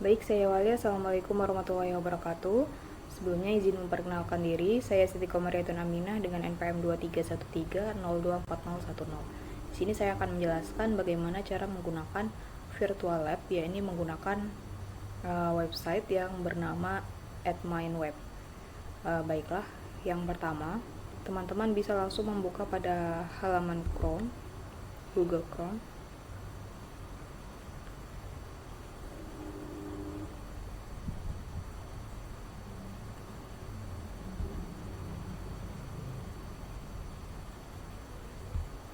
Baik, saya Walia. Assalamualaikum warahmatullahi wabarakatuh. Sebelumnya izin memperkenalkan diri, saya Siti Komariatun Aminah dengan NPM 2313024010. Di sini saya akan menjelaskan bagaimana cara menggunakan virtual lab, yaitu menggunakan website yang bernama @mindweb. Baiklah, yang pertama, teman-teman bisa langsung membuka pada halaman Chrome, Google Chrome.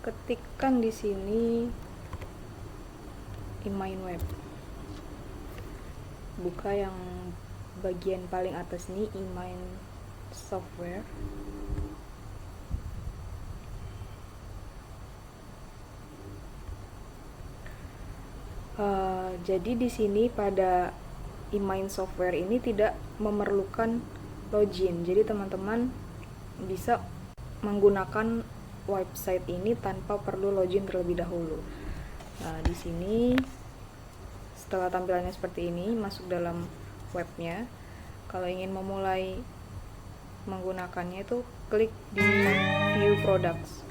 Ketikkan di sini eMindWeb. Buka yang bagian paling atas ini, eMind Software. Jadi di sini pada eMind Software ini tidak memerlukan login. Jadi teman-teman bisa menggunakan website ini tanpa perlu login terlebih dahulu. Nah, di sini setelah tampilannya seperti ini, masuk dalam webnya. Kalau ingin memulai menggunakannya itu klik di View Products.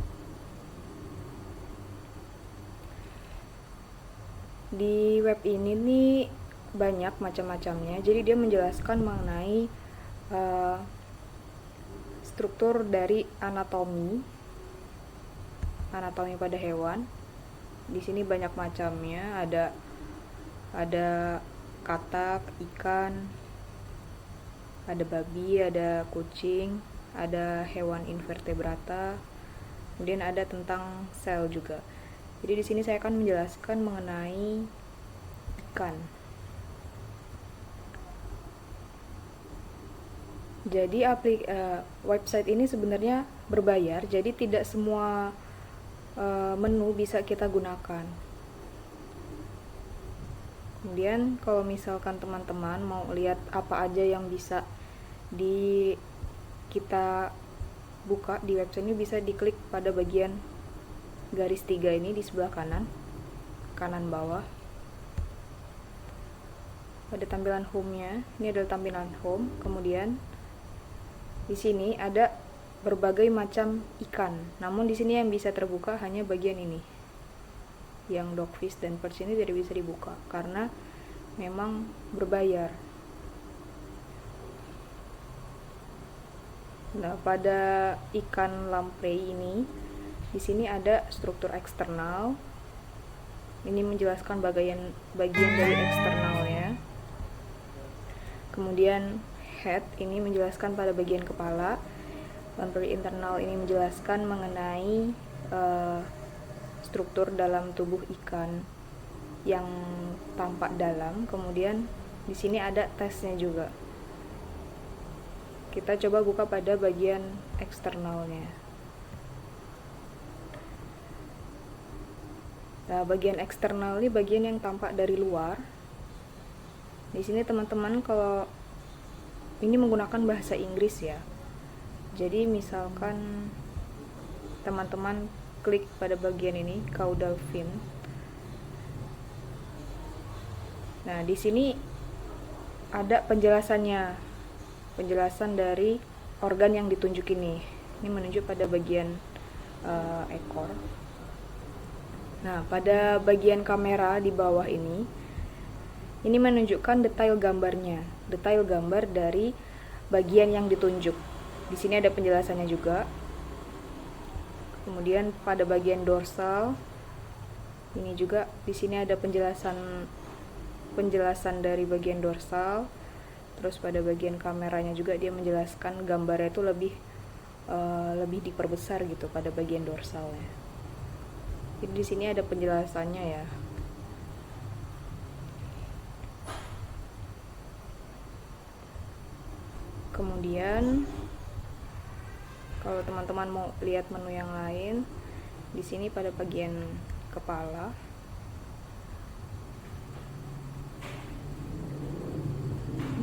Di web ini nih banyak macam-macamnya. Jadi dia menjelaskan mengenai struktur dari anatomi pada hewan. Di sini banyak macamnya, ada katak, ikan, ada babi, ada kucing, ada hewan invertebrata, kemudian ada tentang sel juga. Jadi di sini saya akan menjelaskan mengenai ikan. Jadi website ini sebenarnya berbayar, jadi tidak semua menu bisa kita gunakan. Kemudian kalau misalkan teman-teman mau lihat apa aja yang bisa kita buka di website ini, bisa diklik pada bagian garis 3 ini di sebelah kanan bawah. Pada tampilan home-nya, ini adalah tampilan home. Kemudian di sini ada berbagai macam ikan. Namun di sini yang bisa terbuka hanya bagian ini. Yang dogfish dan perch ini tidak bisa dibuka karena memang berbayar. Nah, pada ikan lamprey ini, di sini ada struktur eksternal. Ini menjelaskan bagian dari eksternalnya. Kemudian head ini menjelaskan pada bagian kepala. Lamprey internal ini menjelaskan mengenai struktur dalam tubuh ikan yang tampak dalam. Kemudian di sini ada tesnya juga. Kita coba buka pada bagian eksternalnya. Nah, bagian eksternal ini bagian yang tampak dari luar. Di sini teman-teman kalau ini menggunakan bahasa Inggris ya. Jadi misalkan teman-teman klik pada bagian ini, caudal fin. Nah, di sini ada penjelasannya. Penjelasan dari organ yang ditunjuk ini. Ini menunjuk pada bagian ekor. Nah, pada bagian kamera di bawah ini menunjukkan detail gambarnya. Detail gambar dari bagian yang ditunjuk. Di sini ada penjelasannya juga. Kemudian pada bagian dorsal ini juga di sini ada penjelasan dari bagian dorsal. Terus pada bagian kameranya juga dia menjelaskan gambarnya itu lebih diperbesar gitu pada bagian dorsalnya. Jadi di sini ada penjelasannya ya. Kemudian kalau teman-teman mau lihat menu yang lain, di sini pada bagian kepala.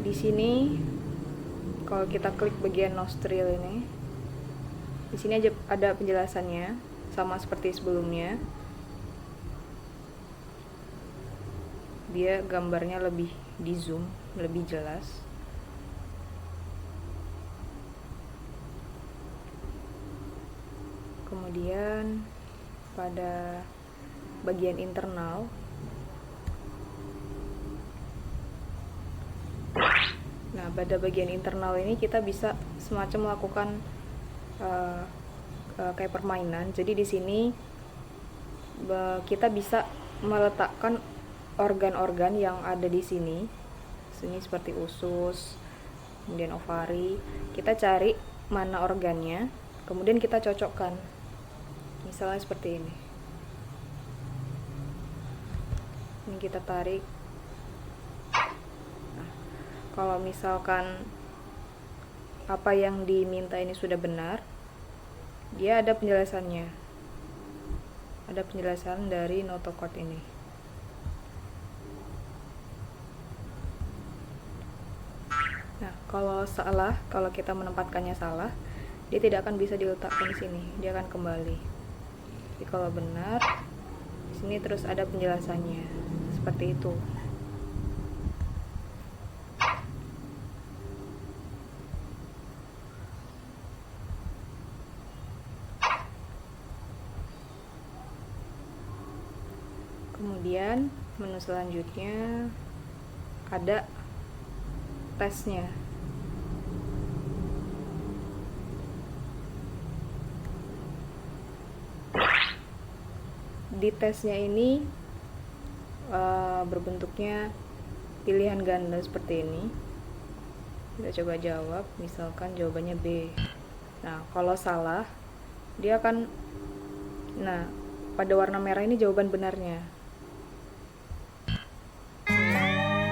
Di sini kalau kita klik bagian nostril ini, di sini aja ada penjelasannya sama seperti sebelumnya. dia gambarnya lebih di zoom, lebih jelas. Kemudian pada bagian internal, nah pada bagian internal ini kita bisa semacam melakukan kayak permainan. Jadi di sini kita bisa meletakkan organ-organ yang ada di sini. Sini seperti usus, kemudian ovari. Kita cari mana organnya, kemudian kita cocokkan. Misalnya seperti ini. Ini kita tarik. Nah, kalau misalkan apa yang diminta ini sudah benar, dia ada penjelasannya. Ada penjelasan dari notocode ini. Nah, kalau salah, kalau kita menempatkannya salah, dia tidak akan bisa diletakkan di sini. Dia akan kembali. Jadi kalau benar, di sini terus ada penjelasannya. Seperti itu. Kemudian menu selanjutnya ada tesnya. Di tesnya ini berbentuknya pilihan ganda seperti ini. Kita coba jawab, misalkan jawabannya B. Nah, kalau salah, dia akan, nah, pada warna merah ini jawaban benarnya.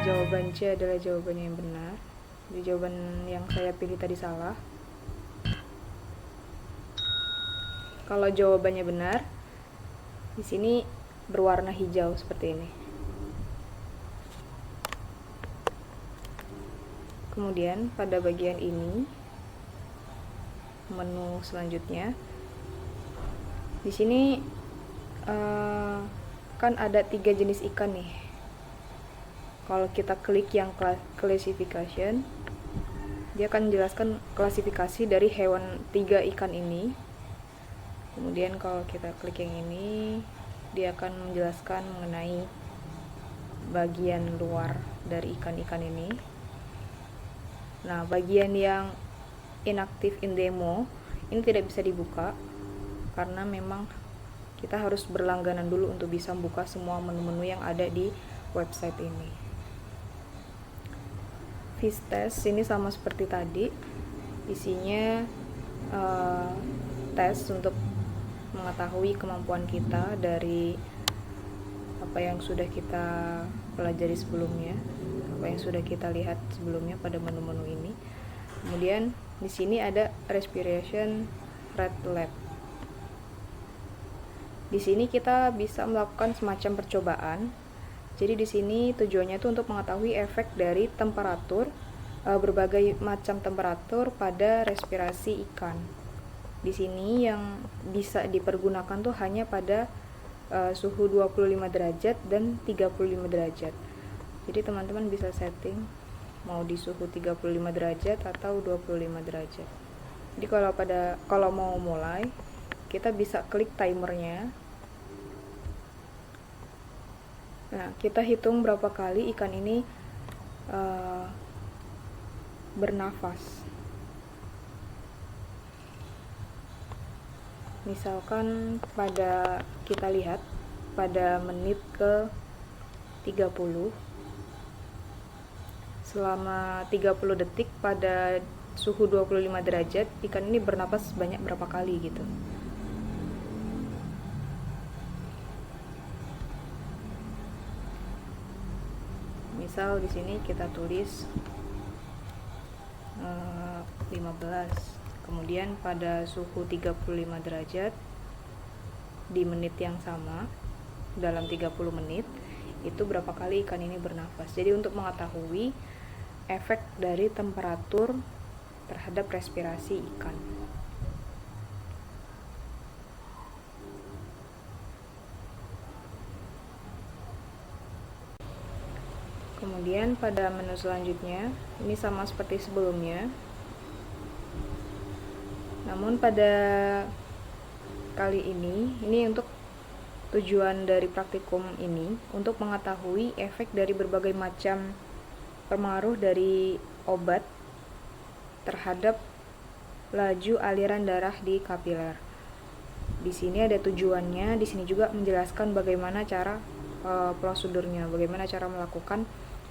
Jawaban C adalah jawabannya yang benar. Jadi jawaban yang saya pilih tadi salah. Kalau jawabannya benar, di sini berwarna hijau seperti ini. Kemudian pada bagian ini, menu selanjutnya, di sini kan ada 3 jenis ikan nih. Kalau kita klik yang classification, dia akan menjelaskan klasifikasi dari hewan 3 ikan ini. Kemudian kalau kita klik yang ini, dia akan menjelaskan mengenai bagian luar dari ikan-ikan ini. Nah, bagian yang inactive in demo ini tidak bisa dibuka karena memang kita harus berlangganan dulu untuk bisa membuka semua menu-menu yang ada di website ini. Fish test ini sama seperti tadi, isinya tes untuk mengetahui kemampuan kita dari apa yang sudah kita pelajari sebelumnya, apa yang sudah kita lihat sebelumnya pada menu-menu ini. Kemudian di sini ada respiration rate lab. Di sini kita bisa melakukan semacam percobaan. Jadi di sini tujuannya itu untuk mengetahui efek dari temperatur, berbagai macam temperatur pada respirasi ikan. Di sini yang bisa dipergunakan tuh hanya pada suhu 25 derajat dan 35 derajat. Jadi teman-teman bisa setting mau di suhu 35 derajat atau 25 derajat. Jadi kalau mau mulai, kita bisa klik timernya. Nah, kita hitung berapa kali ikan ini bernafas. Misalkan kita lihat pada menit ke 30, selama 30 detik pada suhu 25 derajat, ikan ini bernafas banyak berapa kali gitu. Misal di sini kita tulis 15. Kemudian pada suhu 35 derajat di menit yang sama dalam 30 menit itu berapa kali ikan ini bernafas. Jadi untuk mengetahui efek dari temperatur terhadap respirasi ikan. Kemudian pada menu selanjutnya, ini sama seperti sebelumnya. Namun pada kali ini untuk tujuan dari praktikum ini untuk mengetahui efek dari berbagai macam pengaruh dari obat terhadap laju aliran darah di kapiler. Di sini ada tujuannya, di sini juga menjelaskan bagaimana cara prosedurnya, bagaimana cara melakukan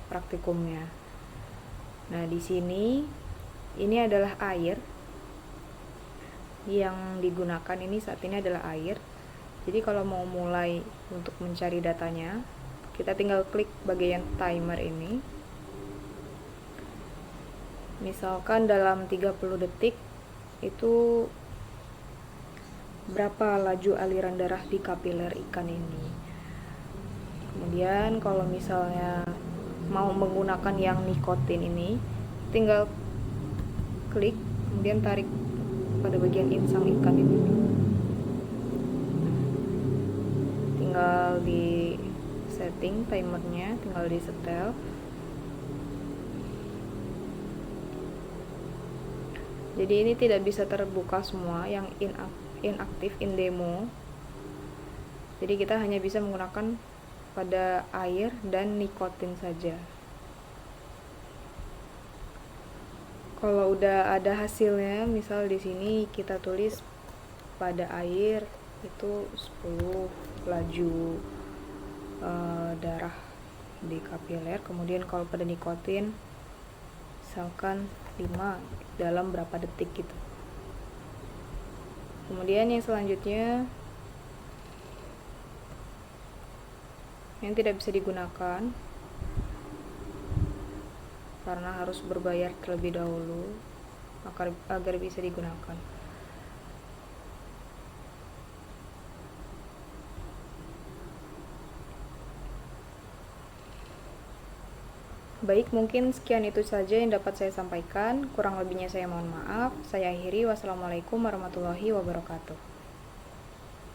praktikumnya. Nah, di sini ini adalah air yang digunakan ini saat ini adalah air. Jadi kalau mau mulai untuk mencari datanya, kita tinggal klik bagian timer ini. Misalkan dalam 30 detik itu berapa laju aliran darah di kapiler ikan ini. Kemudian kalau misalnya mau menggunakan yang nikotin ini, tinggal klik kemudian tarik pada bagian insang ikan ini. Tinggal di setting timernya, tinggal di setel. Jadi ini tidak bisa terbuka semua yang inaktif in demo. Jadi kita hanya bisa menggunakan pada air dan nikotin saja. Kalau udah ada hasilnya, misal di sini kita tulis pada air itu 10 laju darah di kapiler. Kemudian kalau pada nikotin misalkan 5 dalam berapa detik gitu. Kemudian yang selanjutnya yang tidak bisa digunakan karena harus berbayar terlebih dahulu agar bisa digunakan. Baik, mungkin sekian itu saja yang dapat saya sampaikan. Kurang lebihnya saya mohon maaf. Saya akhiri. Wassalamualaikum warahmatullahi wabarakatuh.